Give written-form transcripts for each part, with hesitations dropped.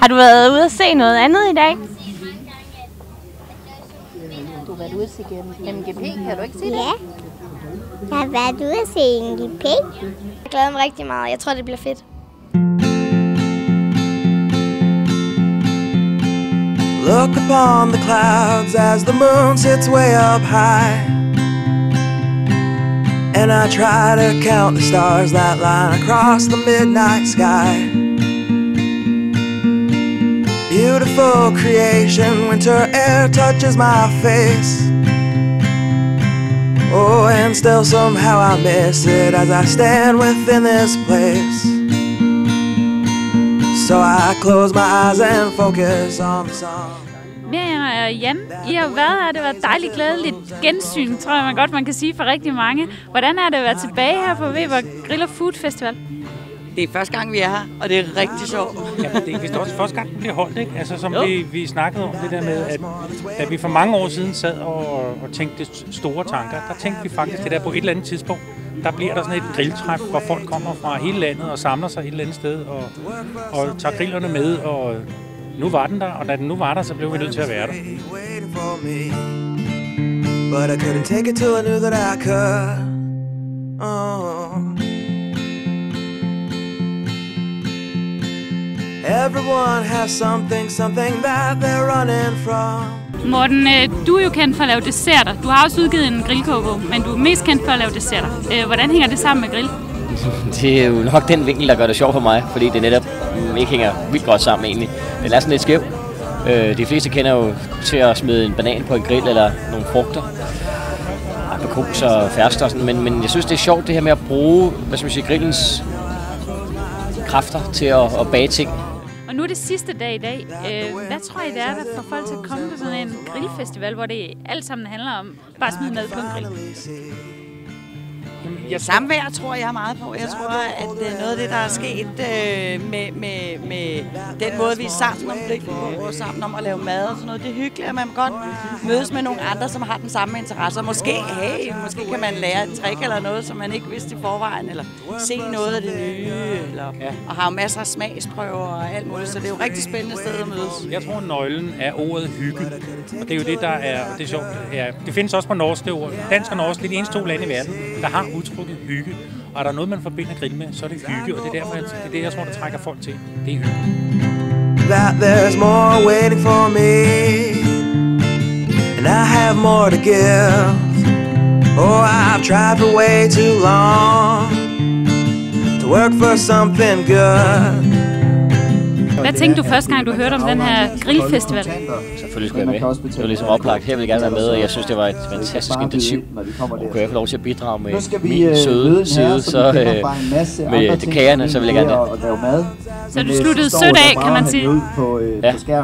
Har du været ude at se noget andet i dag? Du har været ude at se MGP, kan du ikke se det? Ja, jeg har været ude at se MGP. Jeg glæder mig rigtig meget. Jeg tror, det bliver fedt. Look upon the clouds as the moon sits way up high, and I try to count the stars that line across the midnight sky. Beautiful creation, winter air touches my face. Oh, and still somehow I miss it as I stand within this place. So I close my eyes and focus on the song. Miriam og Jan, I har været her. Det var et dejligt glædeligt gensyn, tror jeg man kan sige for rigtig mange. Hvordan er det at være tilbage her på Weber Grill & Food Festival? Det er første gang, vi er her, og det er rigtig sjovt. Ja, det er vist også første gang, det bliver holdt, ikke? Altså, som vi snakkede om det der med, at da vi for mange år siden sad og tænkte store tanker, der tænkte vi faktisk det der på et eller andet tidspunkt, der bliver der sådan et grilltræf, hvor folk kommer fra hele landet og samler sig et eller andet sted og tager grillerne med, og nu var den der, og da den nu var der, så blev vi nødt til at være der. But I couldn't take it till I knew that I could. Everyone has something that they're running from. Morten, du er jo kendt for at lave desserter. Du har også udgivet en grillkogebog, men du er mest kendt for at lave desserter. Hvordan hænger det sammen med grill? Det er jo nok den vinkel, der gør det sjovt for mig, fordi det netop ikke hænger vildt godt sammen egentlig. Den er sådan lidt skæv. De fleste kender jo til at smide en banan på en grill eller nogle frugter. Aprikos og fersk og sådan, men jeg synes, det er sjovt det her med at bruge, grillens kræfter til at bage ting. Og nu er det sidste dag i dag. Hvad tror I, det er, der får folk til at komme på sådan en grillfestival, hvor det alt sammen handler om bare at smide mad på en grill? Samvær tror jeg meget på. Jeg tror, at noget af det, der er sket med den måde, vi er sammen om grillkogebog og sammen om at lave mad og sådan noget, det er hyggeligt, at man godt mødes med nogle andre, som har den samme interesse. Måske kan man lære et trick eller noget, som man ikke vidste i forvejen, eller se noget af det nye, og har masser af smagsprøver og alt muligt. Så det er jo et rigtig spændende sted at mødes. Jeg tror, nøglen er ordet hygge. Og det er jo det, der er det sjovt. Ja, det findes også på norsk, det ord. Dansk og norsk, det er de eneste 2 lande i verden, der har udtrykket hygge. Og er der noget, man forbinder grill med, så er det hygge, og det er derfor, det er det, jeg tror, der trækker folk til. Det er hygge. That there's more waiting for me, and I have more to give. Oh, I've tried for way too long to work for something good. Hvad tænkte du første gang, du hørte om den her grillfestival? Selvfølgelig skulle jeg med. Det var ligesom oplagt. Her ville jeg gerne være med, og jeg synes, det var et fantastisk initiativ. Og kunne jeg få lov til at bidrage med min søde side, så med det kagerne, så ville jeg gerne have. Så du sluttede sødt af, kan man sige? Ja.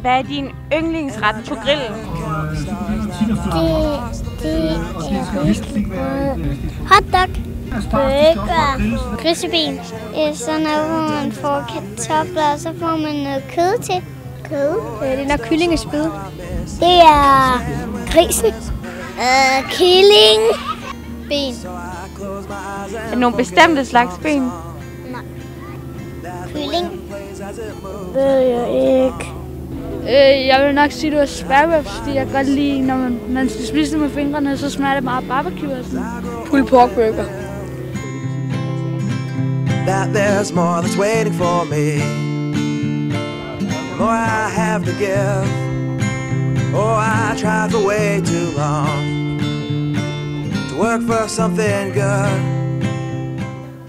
Hvad er din yndlingsret på grillen? Det er risengrød, hotdog, burger, griseben. Sådan noget, hvor man får kartofler, og så får man noget kød til. Kød? Det er nok kyllingespyd. Det er grisen. Kylling. Ben. Er det nogle bestemte slags ben? Nej. Kylling. Ved jeg ikke. Jeg vil nok sige, at det var spærribs, fordi jeg godt lide, når man skal spise det med fingrene, så smager det meget barbecue og sådan. Pulled pork burger. That there's more that's waiting for me, more I have to give. Oh, I tried for way too long to work for something good.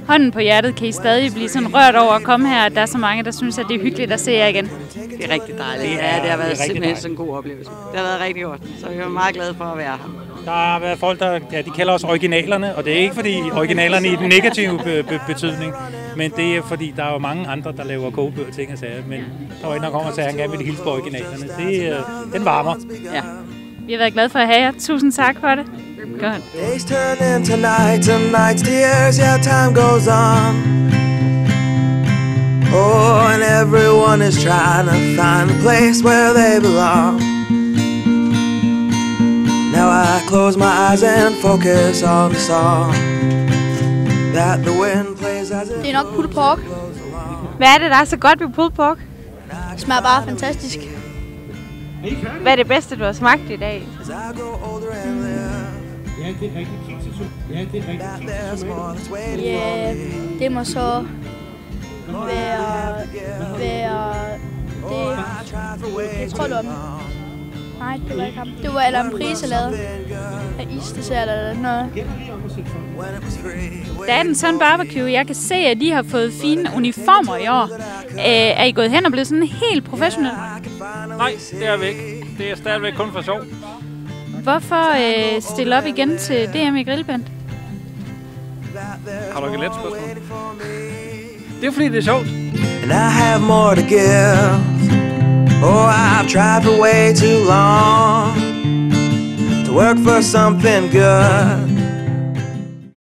Hånden på hjertet, kan I stadig blive sådan rørt over at komme her, at der er så mange, der synes, at det er hyggeligt at se jer igen? Det er rigtig dejligt. Ja, det har været simpelthen sådan en god oplevelse. Det har været rigtig godt, så vi er meget glade for at være her. Der har været folk, der de kalder os originalerne, og det er ikke fordi originalerne i den negative betydning, men det er fordi, der er jo mange andre, der laver kogebøger ting og sager, men der var en, der kommer og sagde, at han gerne vil hilse på originalerne. Den varmer. Ja. Vi har været glade for at have jer. Tusind tak for det. Godt. Days turn into nights and nights to years, yeah, time goes on. Oh, and everyone is trying to find a place where they belong. Now I close my eyes and focus on the song that the wind plays as it. Det er nok pulled pork. Hvad er det, der er så godt ved pulled pork? Det smager bare fantastisk. Hvad er det bedste, du har smagt i dag? Ja, det må så være det tror du om. Nej, det var ikke ham. Det var Alain Prise lavet af isdessert eller noget. Der er den sådan barbecue. Jeg kan se, at de har fået fine uniformer i år. Er I gået hen og blevet sådan helt professionel? Nej, det er vi ikke. Det er stadigvæk kun for sjov. Hvorfor stille op igen til DM i grillband? Har du ikke et let spørgsmål? Det er fordi, det er sjovt. And I have more to give. Oh, I've tried for way too long to work for something good.